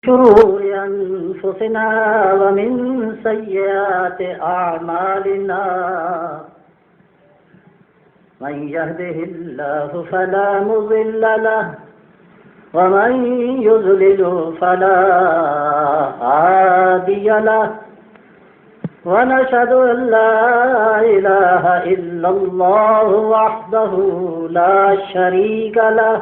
شرور أنفسنا ومن سيئات أعمالنا من يهده الله فلا مضل له ومن يضلل فلا هادي له ونشهد أن لا إله إلا الله وحده لا شريك له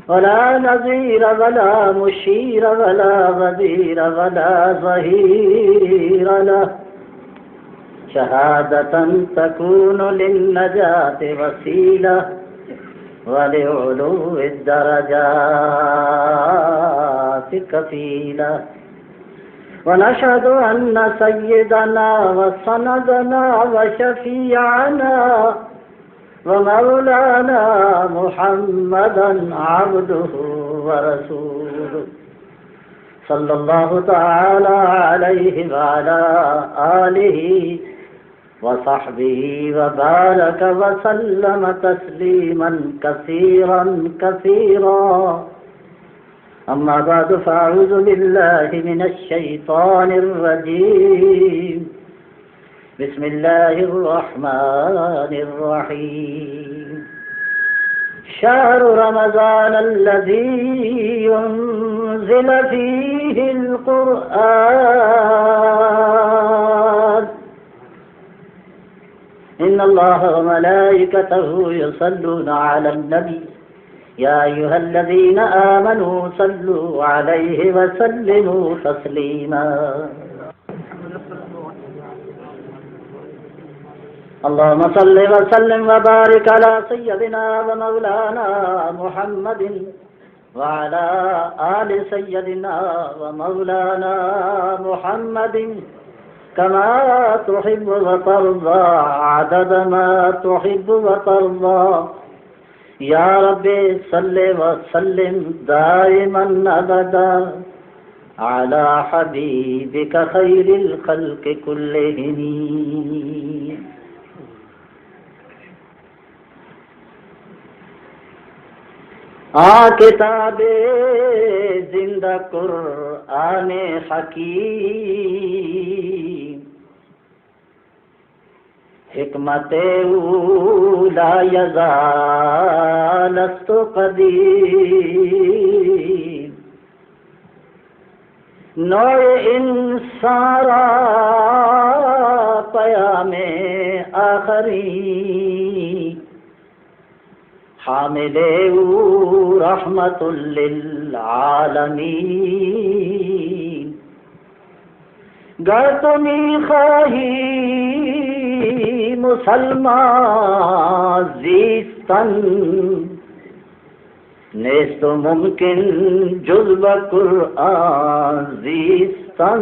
ولا نظير ولا مشير ولا غدير ولا ظهير له شهادة تكون للنجاة وسيلة ولعلو الدرجات كفيلة ونشهد أن سيدنا وسندنا وشفيعنا ومولانا محمدا عبده ورسوله صلى الله تعالى عليه وعلى آله وصحبه وبارك وسلم تسليما كثيرا كثيرا أما بعد فأعوذ بالله من الشيطان الرجيم بسم الله الرحمن الرحيم شهر رمضان الذي ينزل فيه القرآن إن الله وملائكته يصلون على النبي يا أيها الذين آمنوا صلوا عليه وسلموا تسليما اللهم صل وسلم وبارك على سيدنا ومولانا محمد وعلى آل سيدنا ومولانا محمد كما تحب وترضى عدد ما تحب وترضى يا رب صل وسلم دائما أبدا على حبيبك خير الخلق كلهم کتاب زندہ قرآن حکیم حکمت اولا یزال است قدیم نوع انسان را پیام آخری حامل رحمت للعالمین گر تمی خواہی مسلمان زیستن نیست ممکن جز بقرآن زیستن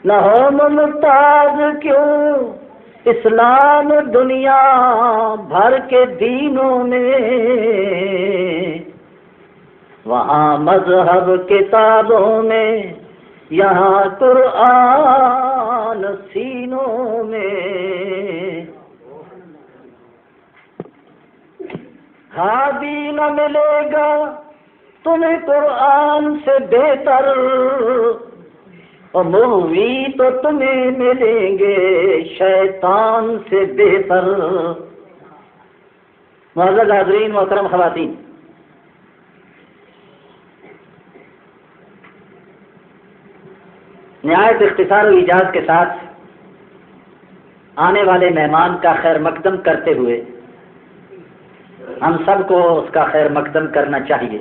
نہ ہو ممتاز کیوں اسلام دنیا بھر کے دینوں میں وہاں مذہب کتابوں میں یہاں قرآن سینوں میں ہادی نہ ملے گا تمہیں قرآن سے بہتر اور مووی تو تمہیں ملیں گے شیطان سے بہتر۔ معزز حاضرین، محترم خواتین، نہایت اختصار و ایجاز کے ساتھ آنے والے مہمان کا خیر مقدم کرتے ہوئے ہم سب کو اس کا خیر مقدم کرنا چاہیے۔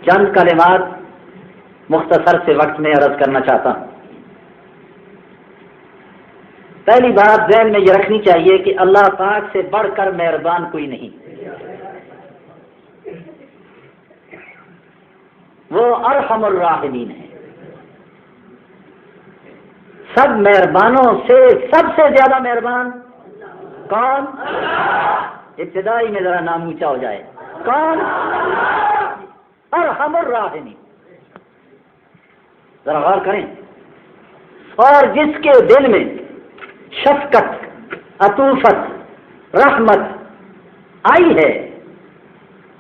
چند کلمات مختصر سے وقت میں عرض کرنا چاہتا ہوں۔ پہلی بات ذہن میں یہ رکھنی چاہیے کہ اللہ پاک سے بڑھ کر مہربان کوئی نہیں، وہ ارحم الراحمین ہے۔ سب مہربانوں سے سب سے زیادہ مہربان کون؟ ابتدائی میں ذرا نام اونچا ہو جائے، کون؟ ارحم الراحمین۔ ذرا غور کریں، اور جس کے دل میں شفقت، عطوفت، رحمت آئی ہے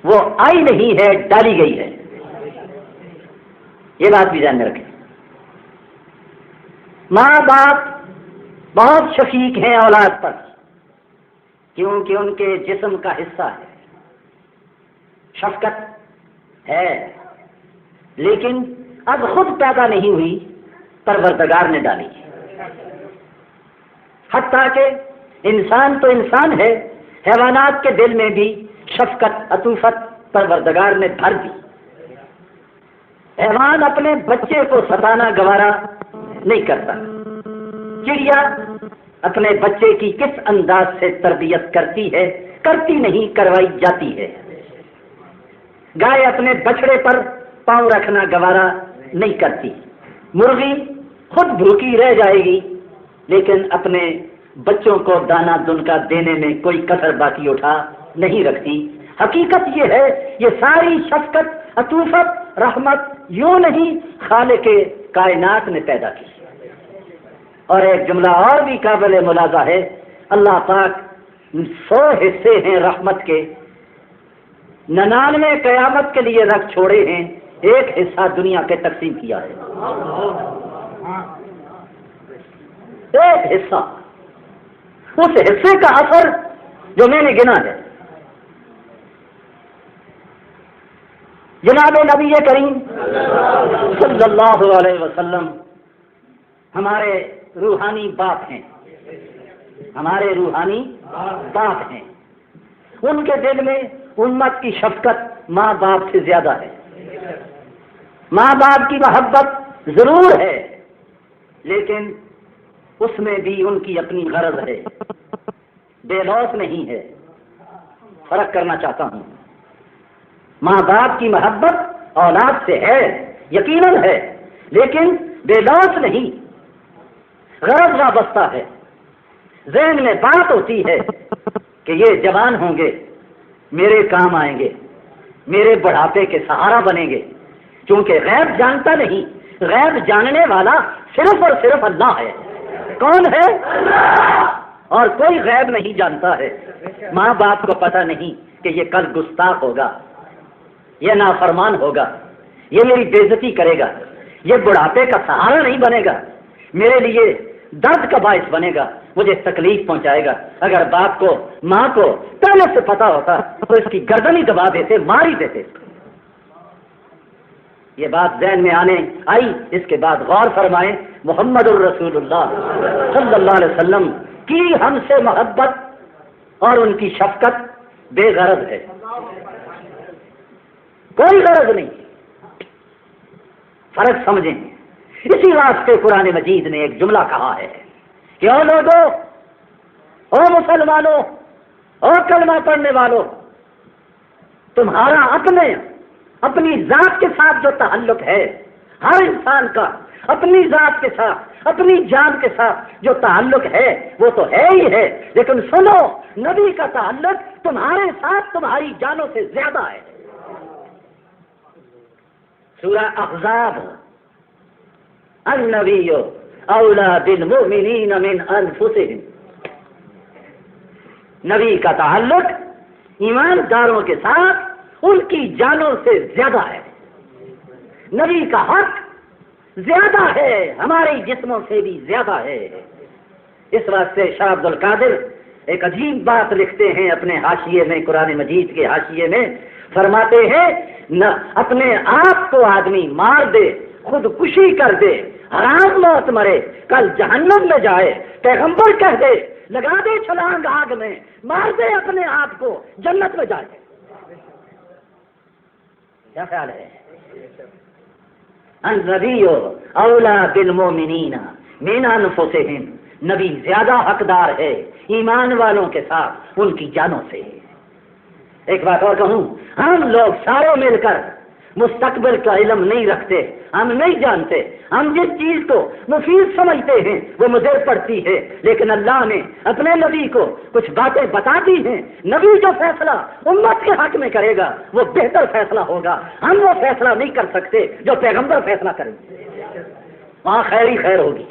وہ آئی نہیں ہے، ڈالی گئی ہے۔ یہ بات بھی ذہن میں رکھیں۔ ماں باپ بہت شفیق ہیں اولاد پر، کیونکہ ان کے جسم کا حصہ ہے، شفقت ہے، لیکن اب خود پیدا نہیں ہوئی، پروردگار نے ڈالی۔ حتیٰ کہ انسان تو انسان ہے، حیوانات کے دل میں بھی شفقت عطوفت پروردگار نے بھر دی۔ حیوان اپنے بچے کو ستانا گوارا نہیں کرتا۔ چڑیا اپنے بچے کی کس انداز سے تربیت کرتی ہے، کرتی نہیں، کروائی جاتی ہے۔ گائے اپنے بچڑے پر پاؤں رکھنا گوارا نہیں کرتی۔ مرغی خود بھوکی رہ جائے گی، لیکن اپنے بچوں کو دانا دن کا دینے میں کوئی کسر باقی اٹھا نہیں رکھتی۔ حقیقت یہ ہے، یہ ساری شفقت عطوفت رحمت یوں نہیں، خالق کائنات نے پیدا کی۔ اور ایک جملہ اور بھی قابل ملاحظہ ہے، اللہ پاک 100 حصے ہیں رحمت کے، 99 قیامت کے لیے رکھ چھوڑے ہیں، ایک حصہ دنیا کے تقسیم کیا ہے۔ ایک حصہ، اس حصے کا اثر جو میں نے گنا ہے، جناب نبی کریم صلی اللہ علیہ وسلم ہمارے روحانی باپ ہیں، ہمارے روحانی باپ ہیں۔ ان کے دل میں امت کی شفقت ماں باپ سے زیادہ ہے۔ ماں باپ کی محبت ضرور ہے، لیکن اس میں بھی ان کی اپنی غرض ہے، بے لوث نہیں ہے۔ فرق کرنا چاہتا ہوں، ماں باپ کی محبت اولاد سے ہے، یقیناً ہے، لیکن بے لوث نہیں، غرض وابستہ ہے۔ ذہن میں بات ہوتی ہے کہ یہ جوان ہوں گے، میرے کام آئیں گے، میرے بڑھاپے کے سہارا بنیں گے، کیونکہ غیب جانتا نہیں، غیب جاننے والا صرف اور صرف اللہ ہے۔ کون ہے؟ اور کوئی غیب نہیں جانتا ہے۔ ماں باپ کو پتہ نہیں کہ یہ کل گستاخ ہوگا، یہ نافرمان ہوگا، یہ میری بے عزتی کرے گا، یہ بڑھاپے کا سہارا نہیں بنے گا، میرے لیے درد کا باعث بنے گا، مجھے تکلیف پہنچائے گا۔ اگر باپ کو ماں کو پہلے سے پتا ہوتا تو اس کی گردن ہی دبا دیتے، مار ہی دیتے۔ یہ بات ذہن میں آئی، اس کے بعد غور فرمائیں، محمد الرسول اللہ صلی اللہ علیہ وسلم کی ہم سے محبت اور ان کی شفقت بے غرض ہے، کوئی غرض نہیں۔ فرق سمجھیں۔ اسی واسطے قرآن مجید نے ایک جملہ کہا ہے کہ او لوگو، او مسلمانوں، او کلمہ پڑھنے والوں، تمہارا اپنی ذات کے ساتھ جو تعلق ہے، ہر انسان کا اپنی ذات کے ساتھ، اپنی جان کے ساتھ جو تعلق ہے وہ تو ہے ہی ہے، لیکن سنو، نبی کا تعلق تمہارے ساتھ تمہاری جانوں سے زیادہ ہے۔ سورہ احزاب، النبی اولیٰ بالمؤمنین من انفسہم، نبی کا تعلق ایمانداروں کے ساتھ ان کی جانوں سے زیادہ ہے۔ نبی کا حق زیادہ ہے، ہمارے جسموں سے بھی زیادہ ہے۔ اس واسطے شاہ عبد القادر ایک عجیب بات لکھتے ہیں اپنے حاشیے میں، قرآن مجید کے حاشیے میں فرماتے ہیں، نہ اپنے آپ کو آدمی مار دے، خودکشی کر دے، حرام موت مرے، کل جہنم میں جائے، پیغمبر کہہ دے لگا دے چھلانگ آگ میں، مار دے اپنے آپ کو، جنت میں جائے۔ کیا خیال ہے؟ النبی اولیٰ بالمؤمنین من انفسہم، نبی زیادہ حقدار ہے ایمان والوں کے ساتھ ان کی جانوں سے۔ ایک بات اور کہوں، ہم لوگ سارے مل کر مستقبل کا علم نہیں رکھتے، ہم نہیں جانتے، ہم جس چیز کو مفید سمجھتے ہیں وہ مضر پڑتی ہے، لیکن اللہ نے اپنے نبی کو کچھ باتیں بتا دی ہیں، نبی جو فیصلہ امت کے حق میں کرے گا وہ بہتر فیصلہ ہوگا، ہم وہ فیصلہ نہیں کر سکتے جو پیغمبر فیصلہ کریں، وہاں خیر ہی خیر ہوگی۔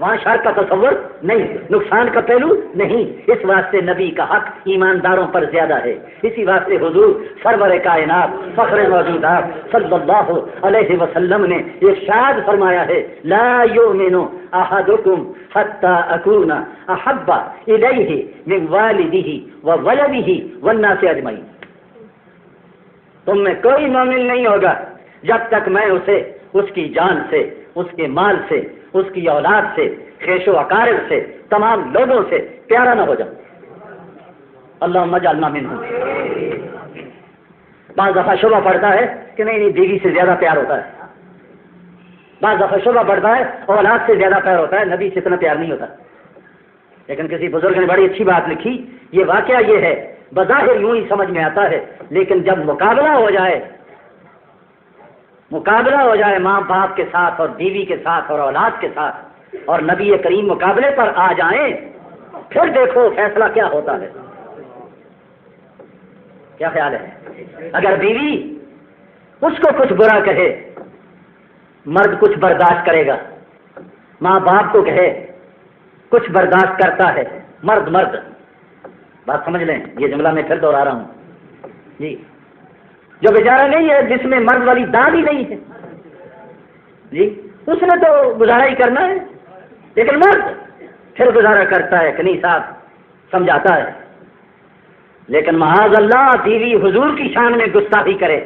وہاں شر کا تصور نہیں، نقصان کا پہلو نہیں. اس واسطے نبی کا حق ایمانداروں پر زیادہ ہے. اسی واسطے حضور سرور کائنات فخر موجودات صلی اللہ علیہ وسلم نے ارشاد فرمایا ہے لا یؤمن احدکم حتی اکون احب الیہ من والدہ وولدہ والناس اجمعین. تم میں کوئی مومن نہیں ہوگا جب تک میں اسے اس کی جان سے، اس کے مال سے، اس کی اولاد سے، خیش و اقارب سے، تمام لوگوں سے پیارا نہ ہو جاؤں. اللہم اجعلنا منہم. بعض دفعہ شبہ پڑتا ہے کہ نہیں بیوی سے زیادہ پیار ہوتا ہے، بعض دفعہ شبہ پڑتا ہے اولاد سے زیادہ پیار ہوتا ہے، نبی سے اتنا پیار نہیں ہوتا. لیکن کسی بزرگ نے بڑی اچھی بات لکھی، یہ واقعہ یہ ہے بظاہر یوں ہی سمجھ میں آتا ہے، لیکن جب مقابلہ ہو جائے ماں باپ کے ساتھ اور بیوی کے ساتھ اور اولاد کے ساتھ اور نبی کریم مقابلے پر آ جائیں، پھر دیکھو فیصلہ کیا ہوتا ہے. کیا خیال ہے؟ اگر بیوی اس کو کچھ برا کہے، مرد کچھ برداشت کرے گا. ماں باپ کو کہے کچھ برداشت کرتا ہے مرد. بات سمجھ لیں، یہ جملہ میں پھر دوہرا رہا ہوں جی. جو بیچارہ نہیں ہے، جس میں مرد والی داد ہی نہیں ہے جی، اس نے تو گزارا ہی کرنا ہے. لیکن مرد پھر گزارا کرتا ہے کہ نہیں صاحب سمجھاتا ہے. لیکن معاذ اللہ بیوی حضور کی شان میں گستاخی کرے،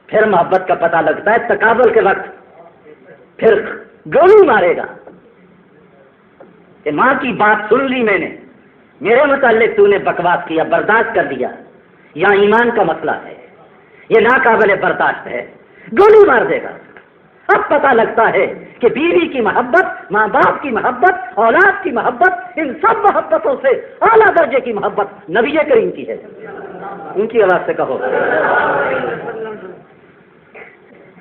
پھر محبت کا پتہ لگتا ہے تقابل کے وقت. پھر گولی مارے گا کہ ماں کی بات سن لی میں نے، میرے متعلق تو نے بکواس کیا، برداشت کر دیا، یا ایمان کا مسئلہ ہے، یہ ناقابل برداشت ہے، گولی مار دے گا. اب پتہ لگتا ہے کہ بیوی کی محبت، ماں باپ کی محبت، اولاد کی محبت، ان سب محبتوں سے اعلیٰ درجے کی محبت نبی کریم کی ہے. ان کی آواز سے کہو.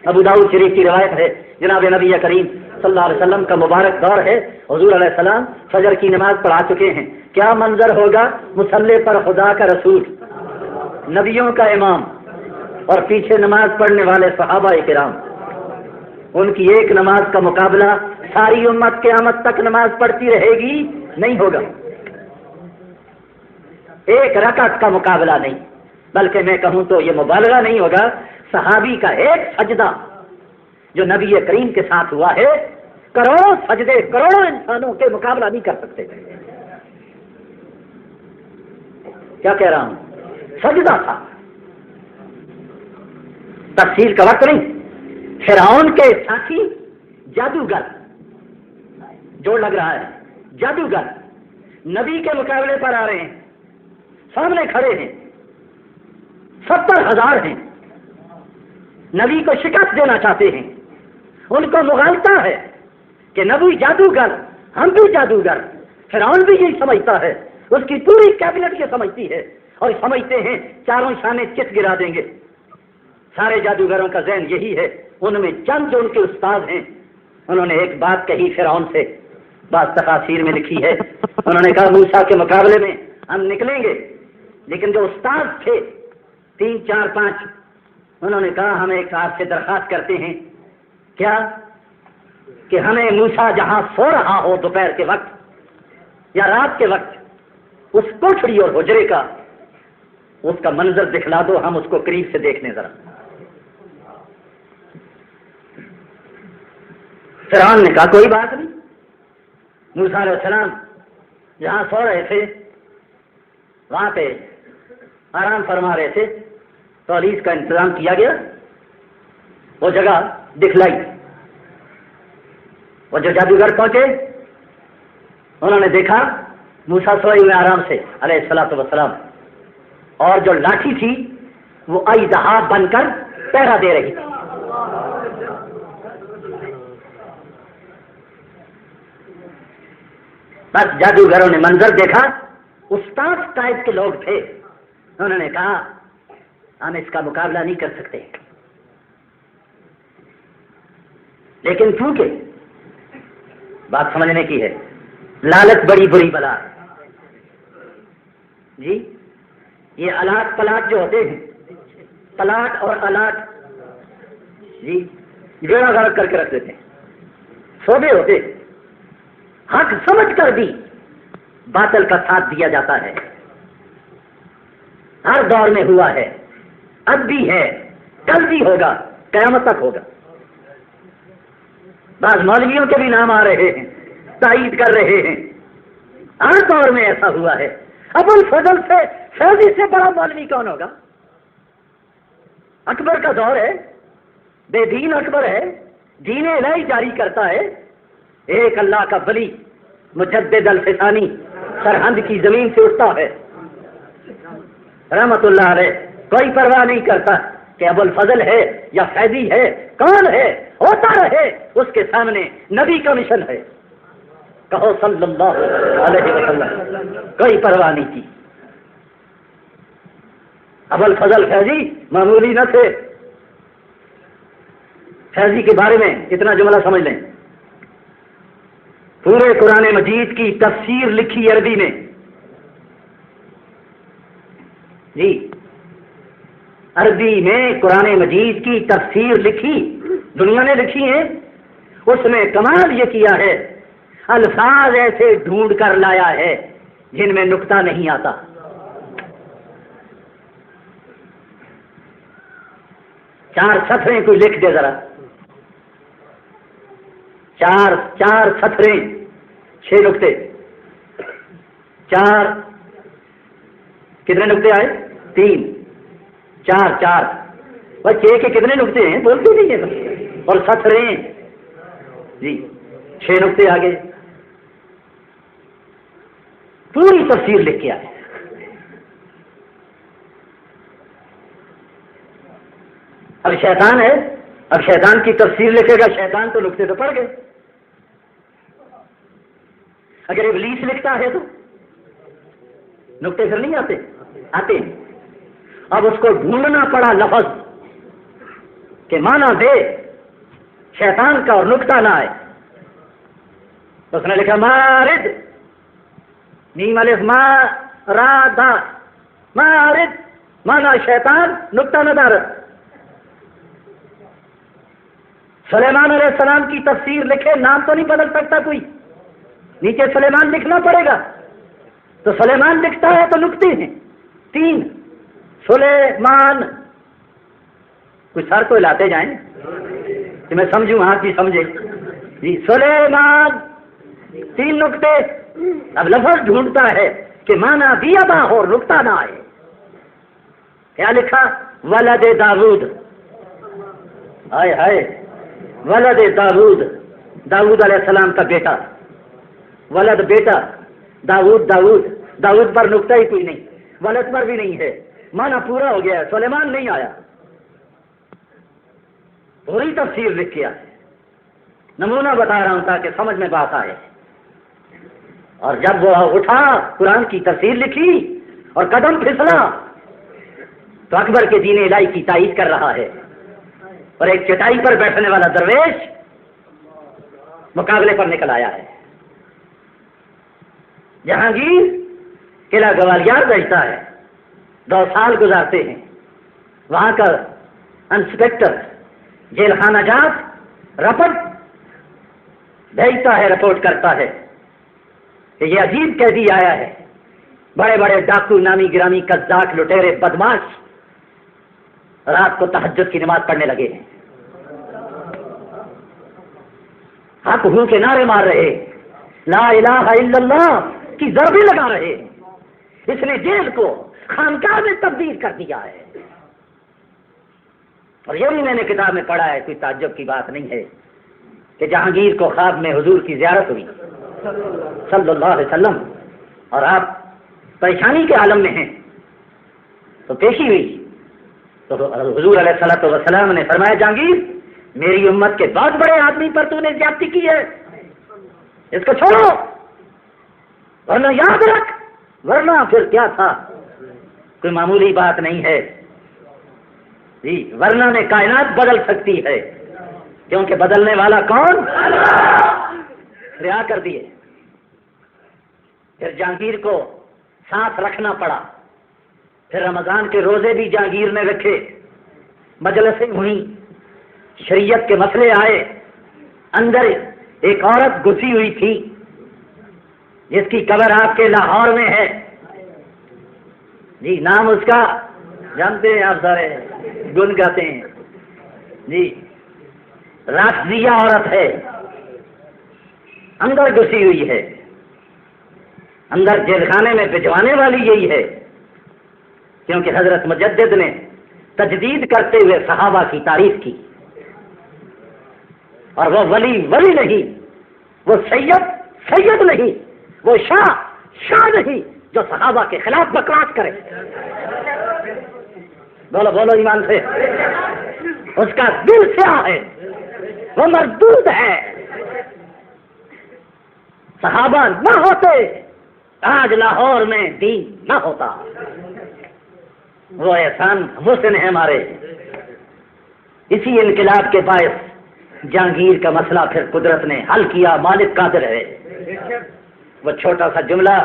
ابو داؤد شریف کی روایت ہے، جناب نبی کریم صلی اللہ علیہ وسلم کا مبارک دور ہے. حضور علیہ السلام فجر کی نماز پڑھا چکے ہیں. کیا منظر ہوگا، مصلی پر خدا کا رسول، نبیوں کا امام، اور پیچھے نماز پڑھنے والے صحابہ کرام. ان کی ایک نماز کا مقابلہ ساری امت قیامت تک نماز پڑھتی رہے گی نہیں ہوگا. ایک رکعت کا مقابلہ نہیں، بلکہ میں کہوں تو یہ مبالغہ نہیں ہوگا، صحابی کا ایک سجدہ جو نبی کریم کے ساتھ ہوا ہے، کروڑوں سجدے کروڑوں انسانوں کے مقابلہ نہیں کر سکتے. کیا کہہ رہا ہوں؟ سجدہ تھا. تفصیل کا وقت نہیں. فرعون کے ساتھی جادوگر، جوڑ لگ رہا ہے، جادوگر نبی کے مقابلے پر آ رہے ہیں، سامنے کھڑے ہیں، 70,000 ہیں، نبی کو شکست دینا چاہتے ہیں. ان کو مغالطہ ہے کہ نبی جادوگر، ہم بھی جادوگر. فرعون بھی یہی سمجھتا ہے، اس کی پوری کیبنٹ یہ سمجھتی ہے، اور سمجھتے ہیں چاروں شانے چت گرا دیں گے. سارے جادوگروں کا ذہن یہی ہے. ان میں چند جو ان کے استاد ہیں، انہوں نے ایک بات کہی فرعون سے، بعض تفاسیر میں لکھی ہے، انہوں نے کہا موسیٰ کے مقابلے میں ہم نکلیں گے. لیکن جو استاد تھے 3 4 5، انہوں نے کہا ہم ایک آپ سے درخواست کرتے ہیں، کیا کہ ہمیں موسیٰ جہاں سو رہا ہو دوپہر کے وقت یا رات کے وقت، اس کوٹھڑی اور حجرے کا اس کا منظر دکھلا دو، ہم اس کو قریب سے دیکھنے ذرا. فرعون نے کہا کوئی بات نہیں. موسیٰ علیہ السلام جہاں سو رہے تھے وہاں پہ آرام فرما رہے تھے، تو حدیث کا انتظام کیا گیا، وہ جگہ دکھلائی. وہ جو جادوگر پہنچے انہوں نے دیکھا موسیٰ سوئے ہوئے آرام سے علیہ الصلوۃ والسلام، اور جو لاٹھی تھی وہ اژدہا بن کر پہرا دے رہی تھی. بس جادوگروں نے منظر دیکھا، استاد ٹائپ کے لوگ تھے، انہوں نے کہا ہم اس کا مقابلہ نہیں کر سکتے. لیکن کیونکہ بات سمجھنے کی ہے، لالچ بڑی بری بلا جی. یہ الاٹ پلاٹ جو ہوتے ہیں، پلاٹ اور الاٹ جی، گیڑا غرق کر کے رکھ دیتے ہیں. صوبے ہوتے، حق سمجھ کر بھی باطل کا ساتھ دیا جاتا ہے. ہر دور میں ہوا ہے، اب بھی ہے، کل بھی ہوگا، قیامت تک ہوگا. بعض مولویوں کے بھی نام آ رہے ہیں، تائید کر رہے ہیں. ہر دور میں ایسا ہوا ہے. ابو الفضل سے فیضی سے بڑا مولوی کون ہوگا؟ اکبر کا دور ہے، بے دین اکبر ہے، دین الہی جاری کرتا ہے. ایک اللہ کا ولی مجدد الفسانی سرہند کی زمین سے اٹھتا ہے رحمت اللہ علیہ. کوئی پرواہ نہیں کرتا کہ ابو الفضل ہے یا فیضی ہے، کون ہے، ہوتا رہے. اس کے سامنے نبی کا مشن ہے. کہو صلی اللہ علیہ وسلم. کوئی پرواہ نہیں کی. ابو الفضل فیضی معمولی نہ تھے. فیضی کے بارے میں اتنا جملہ سمجھ لیں. پورے قرآن مجید کی تفسیر لکھی عربی میں. جی، عربی میں قرآن مجید کی تفسیر لکھی، دنیا نے لکھی ہے. اس میں کمال یہ کیا ہے، الفاظ ایسے ڈھونڈ کر لایا ہے جن میں نکتہ نہیں آتا. چار سطریں کوئی لکھ دے ذرا، چار سطریں، 6 نکتے. چار کتنے نکتے آئے؟ 3. 4 6 کے کتنے نکتے ہیں؟ بولتے نہیں ہیں. اور سطریں جی 6 نکتے آگے. پوری تفسیر لکھ کے آئے. اب شیطان ہے، اب شیطان کی تفسیر لکھے گا. شیطان تو نکتے تو پڑ گئے. اگر ابلیس لکھتا ہے تو نکتے پھر نہیں آتے ہیں. اب اس کو ڈھونڈنا پڑا لفظ کہ مانا دے شیطان کا اور نکتہ نہ آئے. اس نے لکھا مارد، میم الف ما را دا، مارد مانا شیطان، نکتہ نہ دار. سلیمان علیہ السلام کی تفسیر لکھے، نام تو نہیں بدل سکتا کوئی، نیچے سلیمان لکھنا پڑے گا. تو سلیمان لکھتا ہے تو نکتے ہیں 3. سلیمان، کچھ سر تو ہلاتے جائیں کہ میں سمجھوں، ہاں جی سمجھے جی. سلیمان 3 نکتے. اب لفظ ڈھونڈتا ہے کہ مانا دیا با ہو، نکتہ نہ آئے. کیا لکھا؟ ولد داود. ہائے ہائے، ولد داود، داود علیہ السلام کا بیٹا. ولد بیٹا، داود پر نکتہ ہی کوئی نہیں، ولد پر بھی نہیں ہے. مانا پورا ہو گیا. سلیمان نہیں آیا. پوری تفسیر لکھ کے آئے. نمونہ بتا رہا ہوں تاکہ سمجھ میں بات آئے. اور جب وہ اٹھا قرآن کی تفسیر لکھی اور قدم پھسلا تو اکبر کے دین الہی کی تائید کر رہا ہے. اور ایک چٹائی پر بیٹھنے والا درویش مقابلے پر نکل آیا ہے. جہانگیر قلعہ گوالیار بیٹھتا ہے، 2 سال گزارتے ہیں. وہاں کا انسپیکٹر جیل خانہ جات رپٹ بھیجتا ہے، رپورٹ کرتا ہے کہ یہ عجیب قیدی آیا ہے. بڑے بڑے ڈاکو، نامی گرامی، قزاق، لٹیرے، بدماش رات کو تہجد کی نماز پڑھنے لگے ہیں. حق ہوں کے نعرے مار رہے، لا الہ الا اللہ کی ضربیں لگا رہے. اس نے جیل کو خانقاہ میں تبدیل کر دیا ہے. اور یہ بھی میں نے کتاب میں پڑھا ہے، کوئی تعجب کی بات نہیں ہے کہ جہانگیر کو خواب میں حضور کی زیارت ہوئی صلی اللہ علیہ وسلم، اور آپ پریشانی کے عالم میں ہیں تو پیشی ہوئی. تو حضور علیہ الصلوۃ والسلام نے فرمایا، جہانگیر میری امت کے بہت بڑے آدمی پر تو نے زیادتی کی ہے، اس کو چھوڑو، ورنہ یاد رکھ، ورنہ پھر کیا تھا، کوئی معمولی بات نہیں ہے جی. ورنہ میں کائنات بدل سکتی ہے، کیونکہ بدلنے والا کون؟ رہا کر دیے. پھر جہانگیر کو ساتھ رکھنا پڑا. پھر رمضان کے روزے بھی جہانگیر نے رکھے. مجلسیں ہوئیں، شریعت کے مسئلے آئے، اندر ایک عورت گھسی ہوئی تھی جس کی قبر آپ کے لاہور میں ہے. جی نام اس کا جانتے ہیں آپ سارے, گن گاتے ہیں جی. رافضیہ عورت ہے, اندر گھسی ہوئی ہے, اندر جیل خانے میں بھجوانے والی یہی ہے, کیونکہ حضرت مجدد نے تجدید کرتے ہوئے صحابہ کی تعریف کی. اور وہ ولی نہیں, وہ سید نہیں, وہ شاہ نہیں جو صحابہ کے خلاف بکواس کرے. بولو ایمان سے. اس کا دل سیاہ ہے, وہ مردود ہے. صحابہ نہ ہوتے آج لاہور میں دین نہ ہوتا. وہ احسان حسن ہے ہمارے. اسی انقلاب کے باعث جہانگیر کا مسئلہ پھر قدرت نے حل کیا. مالک قادر ہے. وہ چھوٹا سا جملہ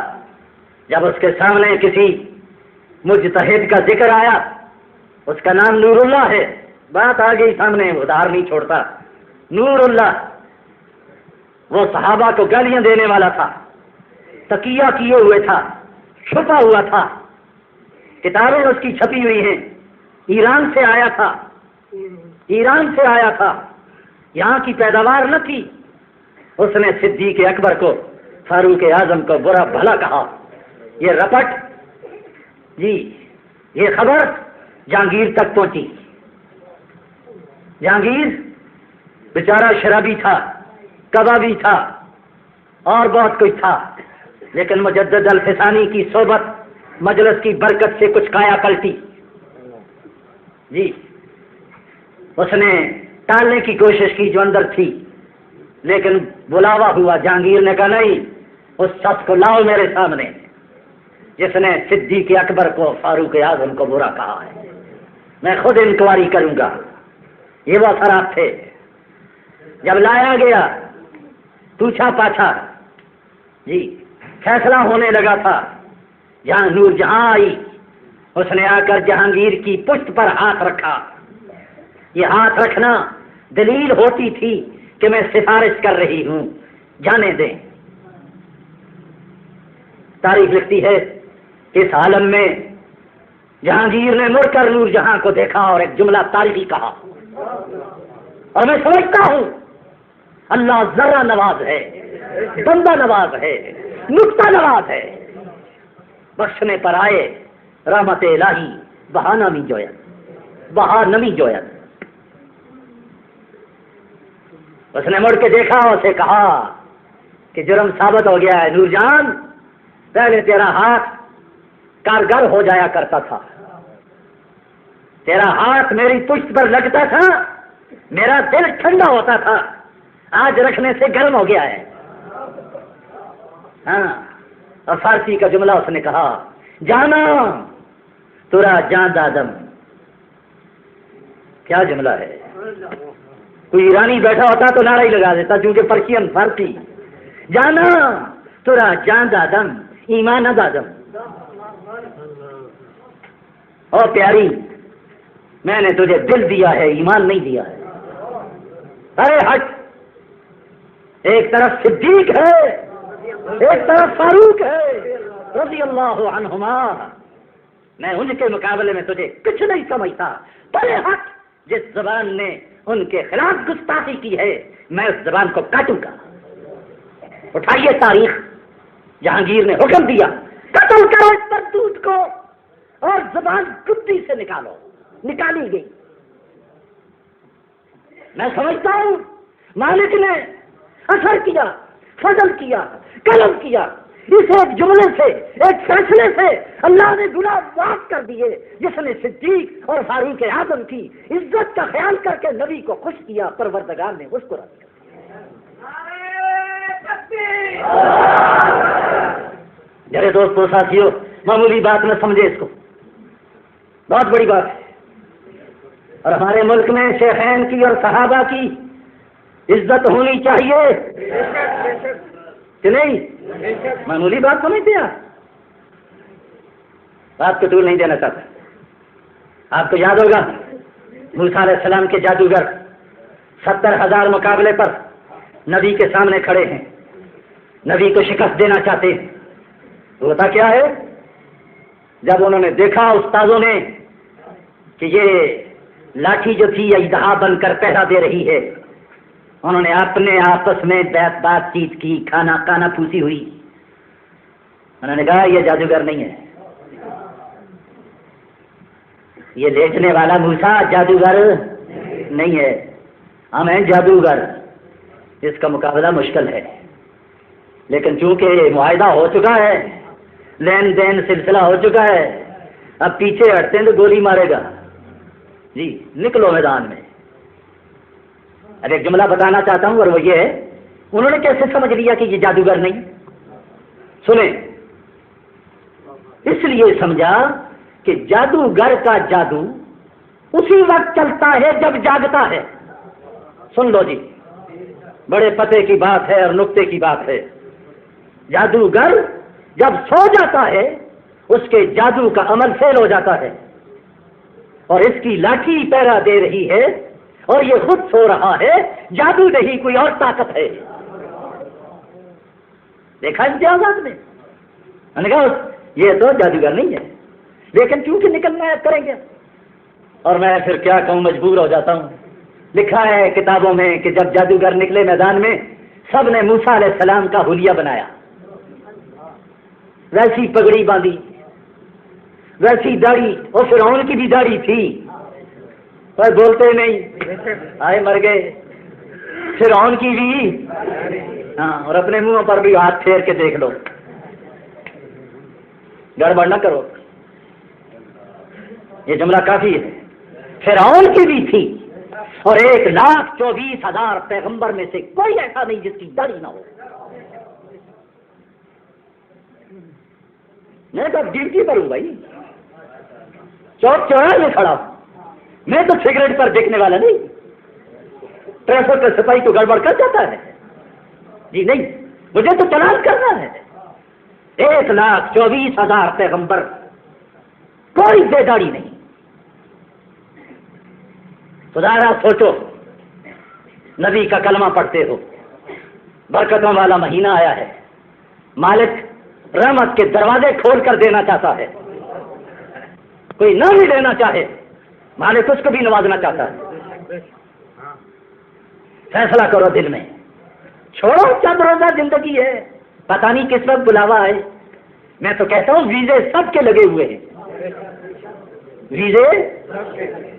جب اس کے سامنے کسی مجتہد کا ذکر آیا, اس کا نام نور اللہ ہے, بات آ گئی سامنے, ادھار نہیں چھوڑتا. نور اللہ وہ صحابہ کو گالیاں دینے والا تھا, تقیہ کیے ہوئے تھا, چھپا ہوا تھا, کتابیں اس کی چھپی ہوئی ہیں. ایران سے آیا تھا, یہاں کی پیداوار نہ تھی. اس نے صدیق اکبر کو, فاروق اعظم کو برا بھلا کہا. یہ رپٹ جی, یہ خبر جہانگیر تک پہنچی. جہانگیر بیچارہ شرابی تھا, کبابی تھا, اور بہت کچھ تھا, لیکن مجدد الفسانی کی صحبت مجلس کی برکت سے کچھ کایا پلٹی. جی اس نے ٹالنے کی کوشش کی جو اندر تھی, لیکن بلاوا ہوا. جہانگیر نے کہا نہیں, اس شخص کو لاؤ میرے سامنے جس نے صدیق اکبر کو, فاروق اعظم کو برا کہا ہے. میں خود انکوائری کروں گا. یہ وہ اثرات تھے. جب لایا گیا, پوچھا پاچھا, جی فیصلہ ہونے لگا تھا. جہاں نور جہاں آئی, اس نے آ کر جہانگیر کی پشت پر ہاتھ رکھا. یہ ہاتھ رکھنا دلیل ہوتی تھی کہ میں سفارش کر رہی ہوں, جانے دیں. تاریخ لکھتی ہے کہ اس عالم میں جہانگیر نے مڑ کر نور جہاں کو دیکھا اور ایک جملہ تاریخی کہا, اور میں سمجھتا ہوں اللہ ذرہ نواز ہے, بندہ نواز ہے, نقطہ نواز ہے. بخشنے پر آئے رحمت الہی بہا نمی جوید. اس نے مڑ کے دیکھا, اسے کہا کہ جرم ثابت ہو گیا ہے. نور جان, پہلے تیرا ہاتھ کارگر ہو جایا کرتا تھا, تیرا ہاتھ میری پشت پر لگتا تھا, میرا دل ٹھنڈا ہوتا تھا, آج رکھنے سے گرم ہو گیا ہے. ہاں, اور فارسی کا جملہ اس نے کہا, جانا ترا جان دادم. کیا جملہ ہے. کوئی ایرانی بیٹھا ہوتا تو نعرہ ہی لگا دیتا, کیونکہ پرشین فارسی. جانا ترا جان دادم, ایمان دادم. اور پیاری, میں نے تجھے دل دیا ہے, ایمان نہیں دیا ہے. ارے ہٹ, ایک طرف صدیق ہے, ایک طرف فاروق ہے رضی اللہ عنہما. میں ان کے مقابلے میں تجھے کچھ نہیں سمجھتا. پرے ہٹ, جس زبان نے ان کے خلاف گستاخی کی ہے میں اس زبان کو کاٹوں گا. اٹھائیے تاریخ. جہانگیر نے حکم دیا, قتل کرو اس مردود کو, اور زبان کتی سے نکالو. نکالی گئی. میں سمجھتا ہوں مالک نے اثر کیا, فضل کیا, کرم کیا. اس ایک جملے سے, ایک فیصلے سے اللہ نے گناہ معاف کر دیے, جس نے صدیق اور فاروق اعظم کی عزت کا خیال کر کے نبی کو خوش کیا. پروردگار نے اس کو رد کر دیا. میرے دوستوں ساتھیوں, معمولی بات نہ سمجھے اس کو, بہت بڑی بات ہے. اور ہمارے ملک میں شیخین کی اور صحابہ کی عزت ہونی چاہیے کہ نہیں. معمولی بات سمجھتے ہیں. بات کو دور نہیں دینا چاہتا. آپ کو یاد ہوگا موسیٰ علیہ السلام کے جادوگر 70,000 مقابلے پر نبی کے سامنے کھڑے ہیں، نبی کو شکست دینا چاہتے ہیں۔ ہوتا کیا ہے، جب انہوں نے دیکھا استاذوں نے کہ یہ لاٹھی جو تھی اژدہا بن کر پہرا دے رہی ہے، انہوں نے اپنے آپس میں بات چیت کی، کانا پھوسی ہوئی۔ انہوں نے کہا یہ جادوگر نہیں ہے، یہ لیٹنے والا موسیٰ جادوگر نہیں ہے، ہم ہیں جادوگر، اس کا مقابلہ مشکل ہے۔ لیکن چونکہ معاہدہ ہو چکا ہے، لین دین سلسلہ ہو چکا ہے، اب پیچھے ہٹتے ہیں تو گولی مارے گا، جی نکلو میدان میں۔ اب ایک جملہ بتانا چاہتا ہوں اور وہ یہ ہے، انہوں نے کیسے سمجھ لیا کہ یہ جادوگر نہیں؟ سنیں، اس لیے سمجھا کہ جادوگر کا جادو اسی وقت چلتا ہے جب جاگتا ہے۔ سن لو جی، بڑے پتے کی بات ہے اور نقطے کی بات ہے۔ جادوگر جب سو جاتا ہے اس کے جادو کا عمل فیل ہو جاتا ہے، اور اس کی لاٹھی پہرا دے رہی ہے اور یہ خود سو رہا ہے، جادو نہیں کوئی اور طاقت ہے۔ دیکھا امتیازات میں، میں نے کہا یہ تو جادوگر نہیں ہے، لیکن کیونکہ نکلنا کریں گے، اور میں پھر کیا کہوں، مجبور ہو جاتا ہوں۔ لکھا ہے کتابوں میں کہ جب جادوگر نکلے میدان میں، سب نے موسیٰ علیہ السلام کا حلیہ بنایا، ویسی پگڑی باندھی، ویسی داڑھی، اور فرعون کی بھی داڑھی تھی، پر بولتے نہیں، آئے مر گئے۔ فرعون کی بھی، ہاں، اور اپنے منہ پر بھی ہاتھ پھیر کے دیکھ لو، گڑبڑ نہ کرو، یہ جملہ کافی ہے۔ فرعون کی بھی تھی، اور 1,24,000 پیغمبر میں سے کوئی ایسا نہیں جس کی داڑھی نہ ہو۔ میں تو ڈیوٹی پر ہوں بھائی، چوک چوراہے میں کھڑا ہوں، میں تو سگریٹ پر دیکھنے والا نہیں۔ ٹریفک کا سپاہی تو گڑبڑ کر جاتا ہے، جی نہیں، مجھے تو چلان کرنا ہے۔ 1,24,000 پیغمبر، کوئی بے داڑھی نہیں۔ خدا سوچو، نبی کا کلمہ پڑھتے ہو، برکتوں والا مہینہ آیا ہے، مالک رحمت کے دروازے کھول کر دینا چاہتا ہے، کوئی نہ بھی دینا چاہے مالک اس کو بھی نوازنا چاہتا ہے۔ فیصلہ کرو دل میں، چھوڑو چند روزہ زندگی ہے، پتہ نہیں کس وقت بلاوا ہے۔ میں تو کہتا ہوں ویزے سب کے لگے ہوئے ہیں، ویزے،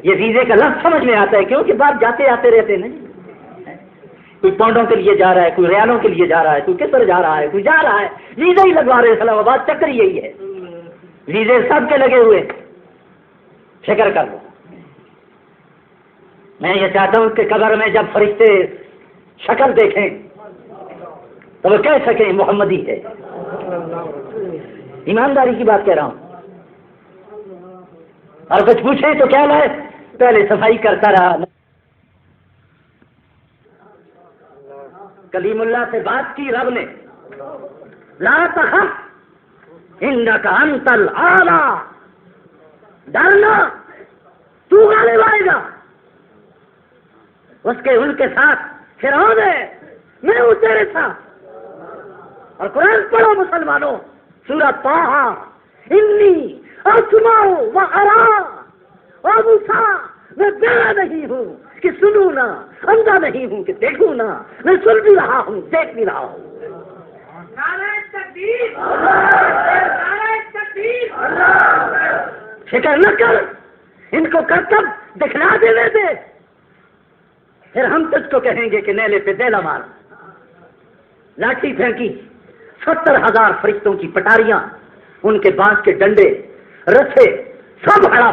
یہ ویزے کا لفظ سمجھ میں آتا ہے کیونکہ باہر جاتے آتے رہتے ہیں، کوئی پاؤنڈوں کے لیے جا رہا ہے، کوئی ریالوں کے لیے جا رہا ہے، کوئی کس طرح جا رہا ہے، کوئی جا رہا ہے، ویزا ہی لگوا رہے۔ اسلام آباد چکر یہی ہے، ویزے سب کے لگے ہوئے، فکر کر لو۔ میں یہ چاہتا ہوں کہ قبر میں جب فرشتے شکل دیکھیں تو وہ کہہ سکیں محمدی ہے۔ ایمانداری کی بات کہہ رہا ہوں، اور کچھ پوچھیں تو کیا لائے، پہلے صفائی کرتا رہا۔ کلیم اللہ سے بات کی رب نے، لا تخف انک انت الاعلی، ڈرنا تو غالب آئے گا۔ اس کے ان کے ساتھ فرعون ہے، میں ہوں تیرے ساتھ۔ اور قرآن پڑھو مسلمانوں، سورہ طٰہٰ، انی اسمع و ارا، اور موسیٰ میں بینا نہیں ہوں کہ سنوں نہ، اندھا نہیں ہوں کہ دیکھوں نہ، میں سن بھی رہا ہوں، دیکھ بھی رہا ہوں۔ نعرہ تکبیر، نعرہ تکبیر، فکر نہ کر، ان کو کرتب دکھلا دینے دے، پھر ہم تجھ کو کہیں گے کہ نیلے پہ دیلا مار۔ لاٹھی پھینکی، 70,000 فرشتوں کی پٹاریاں، ان کے بانس کے ڈنڈے، رسے، سب ہڑا،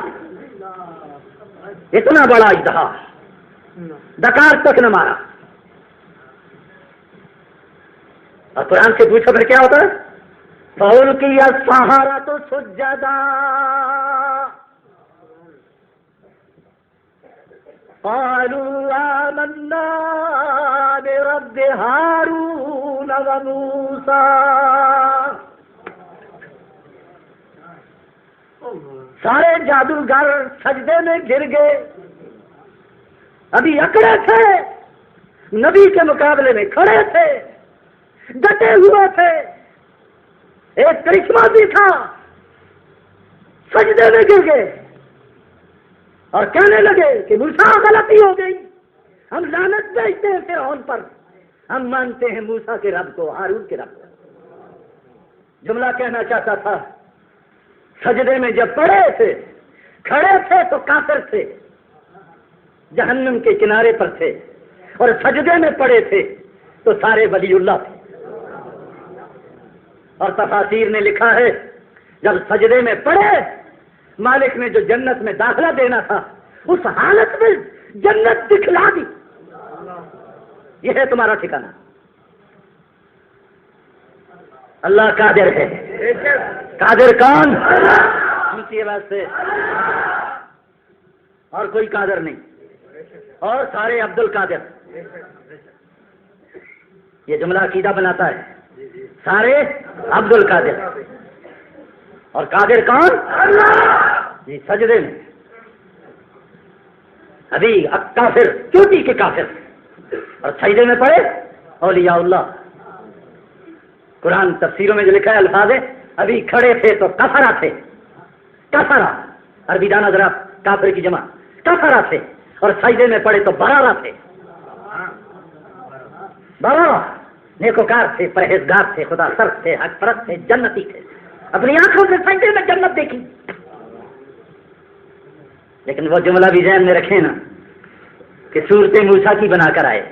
اتنا بڑا اژدہا، ڈکار تک نہ مارا۔ اور قرآن سے پوچھو پھر کیا ہوتا ہے؟ فَأُلْقِيَ السَّحَرَةُ سُجَّدًا قَالُوا آمَنَّا بِرَبِّ هَارُونَ وَمُوسَىٰ۔ سارے جادوگر سجدے میں گر گئے، ابھی اکڑے تھے، نبی کے مقابلے میں کھڑے تھے، ڈٹے ہوئے تھے، ایک کرشمہ بھی تھا، سجدے میں گر گئے اور کہنے لگے کہ موسیٰ غلطی ہو گئی، ہم لعنت بھیجتے ہیں فرعون پر، ہم مانتے ہیں موسیٰ کے رب کو، ہارون کے رب کو۔ جملہ کہنا چاہتا تھا، سجدے میں جب پڑے تھے، کھڑے تھے تو کافر تھے، جہنم کے کنارے پر تھے، اور سجدے میں پڑے تھے تو سارے ولی اللہ تھے۔ اور تفاسیر نے لکھا ہے جب سجدے میں پڑے، مالک نے جو جنت میں داخلہ دینا تھا اس حالت میں جنت دکھلا دی۔ یہ ہے تمہارا ٹھکانہ۔ اللہ قادر ہے۔ قادر کون؟ اونچی آواز سے، اور کوئی قادر نہیں، اور سارے عبد القادر۔ یہ جملہ عقیدہ بناتا ہے، سارے عبد القادر، اور قادر کون؟ جی سجدے میں۔ ابھی کافر چوٹی کے کافر، اور سجدے میں پڑے اولیاء اللہ۔ قرآن تفسیروں میں جو لکھا ہے الفاظ ہے، ابھی کھڑے تھے تو کفرا تھے، کفرا عربی دانا ذرا، کافر کی جمع کفرا تھے، اور سجدے میں پڑے تو برارا تھے، برارا نیکوکار تھے، پرہیزگار تھے، خدا سرد تھے، حق پرست تھے، جنتی تھے، اپنی آنکھوں سے سجدے میں جنت دیکھی۔ لیکن وہ جملہ بھی ذہن میں رکھیں نا کہ صورت موسیٰ کی بنا کر آئے۔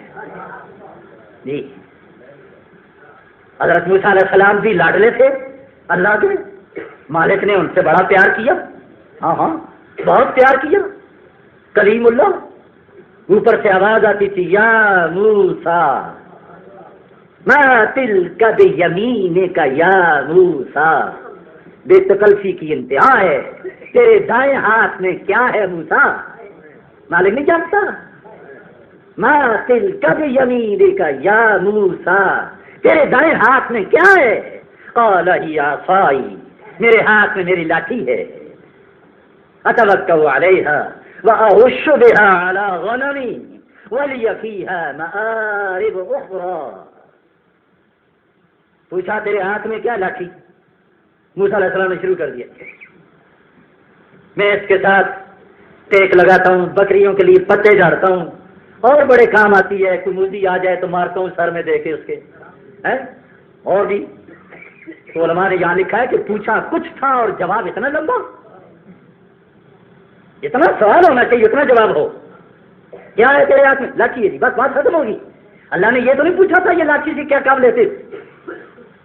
جی حضرت موسیٰ علیہ السلام بھی لاڈلے تھے اللہ کے، مالک نے ان سے بڑا پیار کیا، ہاں ہاں بہت پیار کیا۔ کلیم اللہ، اوپر سے آواز آتی تھی، یا موسیٰ ما تلک بیمینک یا موسیٰ، بے تکلفی کی انتہا ہے، تیرے دائیں ہاتھ میں کیا ہے موسیٰ؟ مالک نہیں جانتا، ما تلک بیمینک یا موسیٰ، تیرے دائیں ہاتھ میں کیا ہے؟ قال ہی عصائی، میرے ہاتھ میں میری لاٹھی ہے، اتوکل علیہا واہش بہا علی غنمی ولی فیہا مآرب اخری۔ پوچھا تیرے ہاتھ میں کیا لاٹھی؟ موسیٰ علیہ السلام نے شروع کر دیا، میں اس کے ساتھ ٹیک لگاتا ہوں، بکریوں کے لیے پتے جھاڑتا ہوں، اور بڑے کام آتی ہے، کوئی موذی آ جائے تو مارتا ہوں سر میں دے کے اس کے، اور بھی تو علماء نے یہاں لکھا ہے کہ پوچھا کچھ تھا اور جواب اتنا لمبا، اتنا سوال ہونا چاہیے اتنا جواب ہو۔ کیا ہے تیرے ہاتھ میں؟ لاٹھی ہے جی، بس بات ختم ہوگی۔ اللہ نے یہ تو نہیں پوچھا تھا یہ لاٹھی سے کیا کام لیتے۔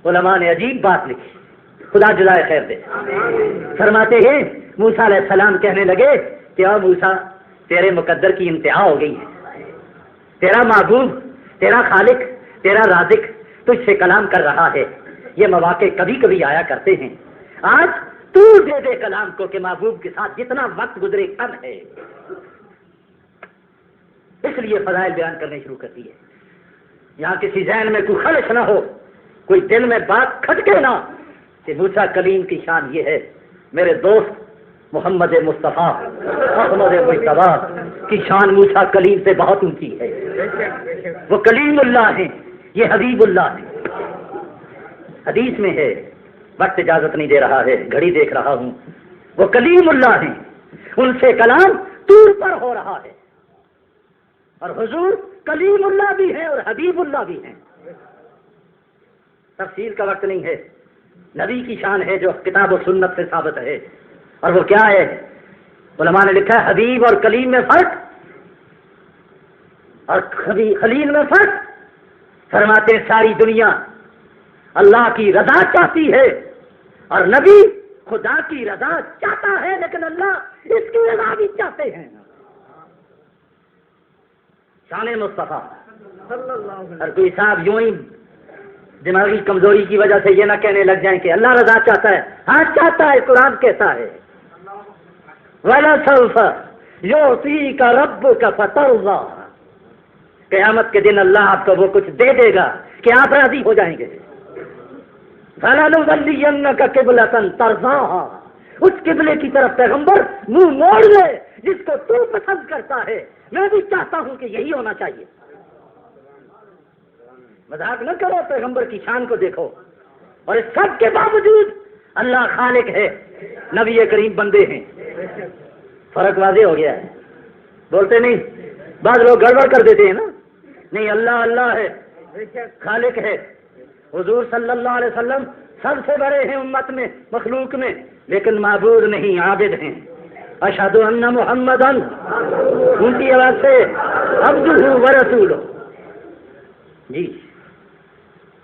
علماء نے عجیب بات لکھی، خدا جزائے خیر دے۔ فرماتے ہیں موسیٰ علیہ السلام کہنے لگے کہ اے موسیٰ، تیرے مقدر کی انتہا ہو گئی ہے، تیرا معبود، تیرا خالق، تیرا رازق تجھ سے کلام کر رہا ہے۔ یہ مواقع کبھی کبھی آیا کرتے ہیں، آج تو دے دے کلام کو کہ محبوب کے ساتھ جتنا وقت گزرے کم ہے۔ اس لیے فضائل بیان کرنے شروع کرتی ہے، یہاں کسی ذہن میں کوئی خلش نہ ہو، کوئی دل میں بات کھٹکے نہ کہ موسیٰ کلیم کی شان یہ ہے۔ میرے دوست محمد مصطفیٰ احمد مجتبیٰ کی شان موسیٰ کلیم سے بہت اونچی ہے، وہ کلیم اللہ ہیں، یہ حبیب اللہ ہیں۔ حدیث میں ہے، وقت اجازت نہیں دے رہا ہے، گھڑی دیکھ رہا ہوں، وہ کلیم اللہ ہیں، ان سے کلام طور پر ہو رہا ہے، اور حضور کلیم اللہ بھی ہیں اور حبیب اللہ بھی ہیں۔ تفصیل کا وقت نہیں ہے، نبی کی شان ہے جو کتاب و سنت سے ثابت ہے، اور وہ کیا ہے؟ علماء نے لکھا ہے حبیب اور کلیم میں فرق، اور خلیل میں فرق۔ فرماتے ہیں ساری دنیا اللہ کی رضا چاہتی ہے، اور نبی خدا کی رضا چاہتا ہے، لیکن اللہ اس کی رضا بھی چاہتے ہیں۔ شان مصطفیٰ۔ اور کوئی صاحب یوں ہی دماغی کمزوری کی وجہ سے یہ نہ کہنے لگ جائیں کہ اللہ رضا چاہتا ہے، ہاں چاہتا ہے، قرآن کہتا ہے وَلَسَوْفَ يُعْطِيكَ رَبُّكَ فَتَرْضَىٰ، قیامت کے دن اللہ آپ کو وہ کچھ دے دے گا کہ آپ راضی ہو جائیں گے۔ فَلَنُوَلِّيَنَّكَ قِبْلَةً تَرْضَاهَا، اس قبلے کی طرف پیغمبر منہ موڑ لے جس کو تو پسند کرتا ہے۔ میں بھی چاہتا ہوں کہ یہی ہونا چاہیے۔ مذاق نہ کرو، پیغمبر کی شان کو دیکھو. اور اس سب کے باوجود اللہ خالق ہے، نبی کریم بندے ہیں. فرق واضح ہو گیا ہے. بولتے نہیں، بعض لوگ گڑبڑ کر دیتے ہیں نا. نہیں، اللہ اللہ ہے، خالق ہے. حضور صلی اللہ علیہ وسلم سب سے بڑے ہیں امت میں، مخلوق میں، لیکن معبود نہیں، عابد ہیں. اشہد ان محمدن، ان کی آواز سے عبدہ و رسولہ. جی،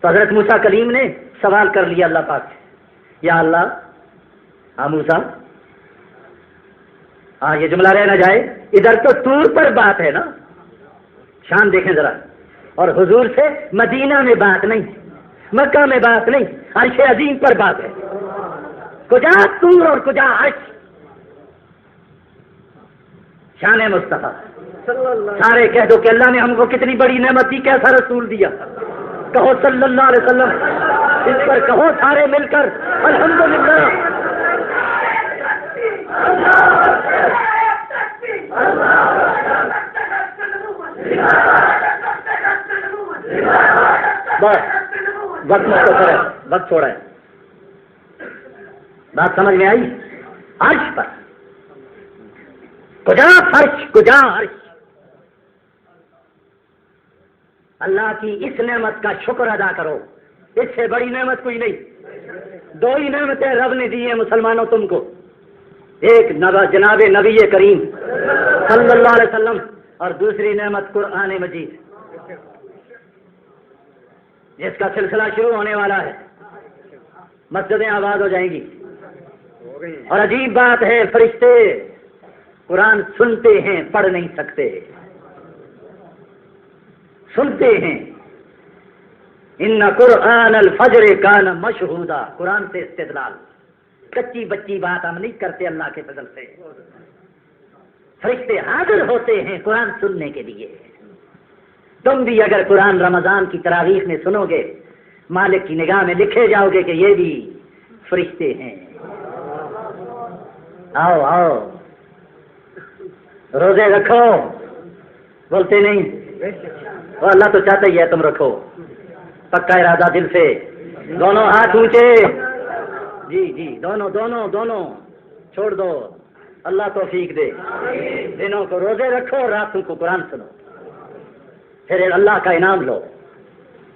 تو حضرت موسیٰ کلیم نے سوال کر لیا اللہ پاک سے، یا اللہ، ہاں موسیٰ، ہاں یہ جملہ رہ نہ جائے، ادھر تو طور پر بات ہے نا، شان دیکھیں ذرا. اور حضور سے مدینہ میں بات نہیں، مکہ میں بات نہیں، عرش عظیم پر بات ہے. کجا طور اور کجا عرش. شان مصطفیٰ. سارے کہہ دو کہ اللہ نے ہم کو کتنی بڑی نعمت دی، کیسا رسول دیا. کہو صلی اللہ علیہ وسلم، اس پر کہو سارے مل کر الحمدللہ. بس وقت مختصر ہے، وقت چھوڑا ہے. بات سمجھ میں آئی؟ عرش پر کجا فرش، کجا عرش. اللہ کی اس نعمت کا شکر ادا کرو، اس سے بڑی نعمت کوئی نہیں. دو ہی نعمتیں رب نے دی ہیں مسلمانوں تم کو، ایک جناب نبی کریم صلی اللہ علیہ وسلم، اور دوسری نعمت قرآن مجید، جس کا سلسلہ شروع ہونے والا ہے. مسجدیں آباد ہو جائیں گی. اور عجیب بات ہے، فرشتے قرآن سنتے ہیں، پڑھ نہیں سکتے. سنتے ہیں. ان قرآن الفجر کان مشہودا. قرآن سے استدلال، کچی بچی بات ہم نہیں کرتے. اللہ کے فضل سے فرشتے حاضر ہوتے ہیں قرآن سننے کے لیے. تم بھی اگر قرآن رمضان کی تراویح میں سنو گے، مالک کی نگاہ میں لکھے جاؤ گے کہ یہ بھی فرشتے ہیں. آؤ آؤ، روزے رکھو. بولتے نہیں، اور اللہ تو چاہتا ہی ہے تم رکھو. پکا ارادہ دل سے، دونوں ہاتھ اونچے. جی جی، دونوں دونوں دونوں چھوڑ دو. اللہ توفیق دے. دنوں کو روزے رکھو، راتوں کو قرآن سنو، پھر اللہ کا انعام لو.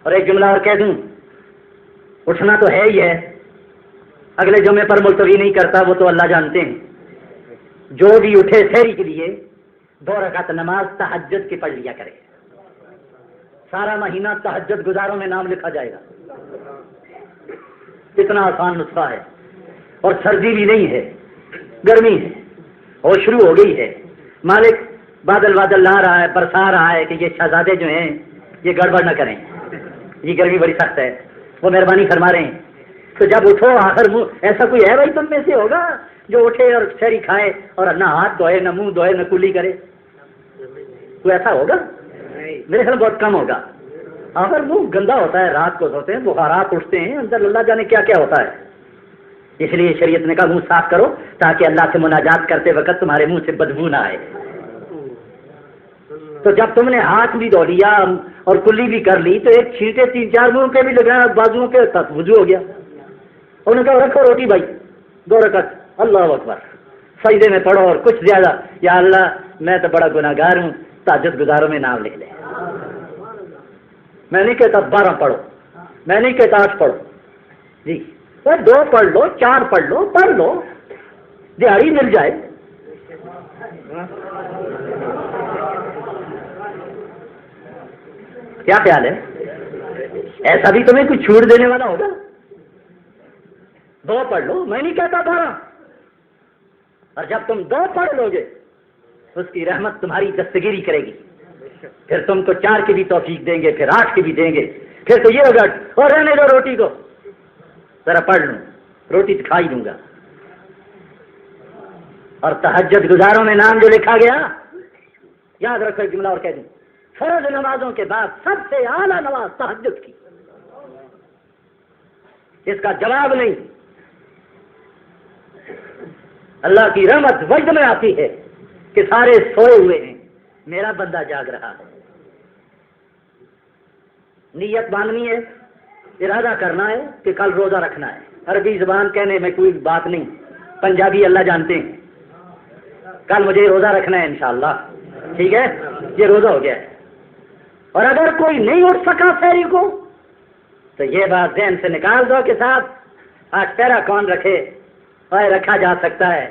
اور ایک جملہ اور کہہ دوں، اٹھنا تو ہے ہی ہے. اگلے جمعے پر ملتوی نہیں کرتا، وہ تو اللہ جانتے ہیں. جو بھی اٹھے سحری کے لیے 2 رکعت نماز تہجد کی پڑھ لیا کرے. سارا مہینہ تہجد گزاروں میں نام لکھا جائے گا. اتنا آسان نسخہ ہے. اور سردی بھی نہیں ہے، گرمی ہے، اور شروع ہو گئی ہے. مالک بادل بادل لا رہا ہے، برسا رہا ہے کہ یہ شہزادے جو ہیں یہ گڑبڑ نہ کریں، یہ گرمی بڑی سخت ہے. وہ مہربانی فرما رہے ہیں. تو جب اٹھو آخر ایسا کوئی ہے بھائی تم میں سے ہوگا جو اٹھے اور سحری کھائے اور نہ ہاتھ دھوئے، نہ منہ دھوئے، نہ کلی کرے؟ کوئی ایسا ہوگا؟ میرے خیال بہت کم ہوگا. آخر منہ گندا ہوتا ہے، رات کو دھوتے ہیں، بخارات اٹھتے ہیں اندر، اللہ جانے کیا کیا ہوتا ہے. اس لیے شریعت نے کہا منہ صاف کرو تاکہ اللہ سے مناجات کرتے وقت تمہارے منہ سے بدبو نہ آئے. تو جب تم نے ہاتھ بھی دھو لیا اور کلی بھی کر لی تو ایک چھینٹے 3-4 منہ کے بھی لگایا، بازوؤں کے تک وضو ہو گیا. انہوں نے کہا رکھو روٹی بھائی 2 رکعت، اللہ اکبر، سجدے میں پڑھو. اور کچھ زیادہ، یا اللہ میں تو بڑا گناہ گار ہوں، تہجد گزاروں میں نام لکھ لے. میں نہیں کہتا 12 پڑھو، میں نہیں کہتا 8 پڑھو. جی 2 پڑھ لو، 4 پڑھ لو، پڑھ لو، دیہڑی مل جائے. کیا خیال ہے؟ ایسا بھی تمہیں کوئی چھوٹ دینے والا ہوگا؟ 2 پڑھ لو، میں نہیں کہتا 12. اور جب تم 2 پڑھ لو گے اس کی رحمت تمہاری دستگیری کرے گی. پھر تم کو 4 کی بھی توفیق دیں گے، پھر 8 کی بھی دیں گے. پھر تو یہ ہوگا اور رہنے دو روٹی کو، ذرا پڑھ لوں، روٹی تو کھا ہی دوں گا. اور تہجد گزاروں میں نام جو لکھا گیا، یاد رکھو ایک جملہ اور کہہ دوں، فرض نمازوں کے بعد سب سے اعلیٰ نماز تہجد کی. اس کا جواب نہیں. اللہ کی رحمت وجد میں آتی ہے کہ سارے سوئے ہوئے ہیں، میرا بندہ جاگ رہا ہے. نیت باندھنی ہے، ارادہ کرنا ہے کہ کل روزہ رکھنا ہے. عربی زبان کہنے میں کوئی بات نہیں، پنجابی اللہ جانتے ہیں. کل مجھے روزہ رکھنا ہے انشاءاللہ، ٹھیک ہے، یہ روزہ ہو گیا ہے. اور اگر کوئی نہیں اٹھ سکا سحری کو تو یہ بات ذہن سے نکال دو کہ صاحب آج پہرا کون رکھے، اور رکھا جا سکتا ہے.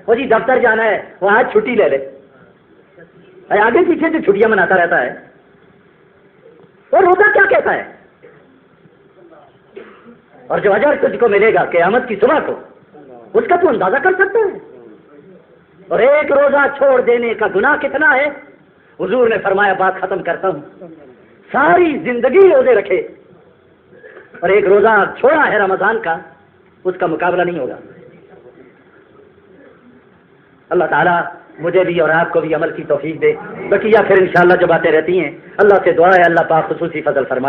وہ جی دفتر جانا ہے، وہ آج چھٹی لے لے. آگے پیچھے سے چھٹیاں مناتا رہتا ہے. اور روزہ کیا کہتا ہے؟ اور جو اجر تجھ کو ملے گا قیامت کی صبح کو، اس کا تو اندازہ کر سکتا ہے. اور ایک روزہ چھوڑ دینے کا گناہ کتنا ہے؟ حضور نے فرمایا، بات ختم کرتا ہوں، ساری زندگی روزے رکھے اور ایک روزہ چھوڑا ہے رمضان کا، اس کا مقابلہ نہیں ہوگا. اللہ تعالیٰ مجھے بھی اور آپ کو بھی عمل کی توفیق دے. بقیہ پھر انشاءاللہ جو باتیں رہتی ہیں اللہ سے دعا ہے اللہ پاک خصوصی فضل فرمائے.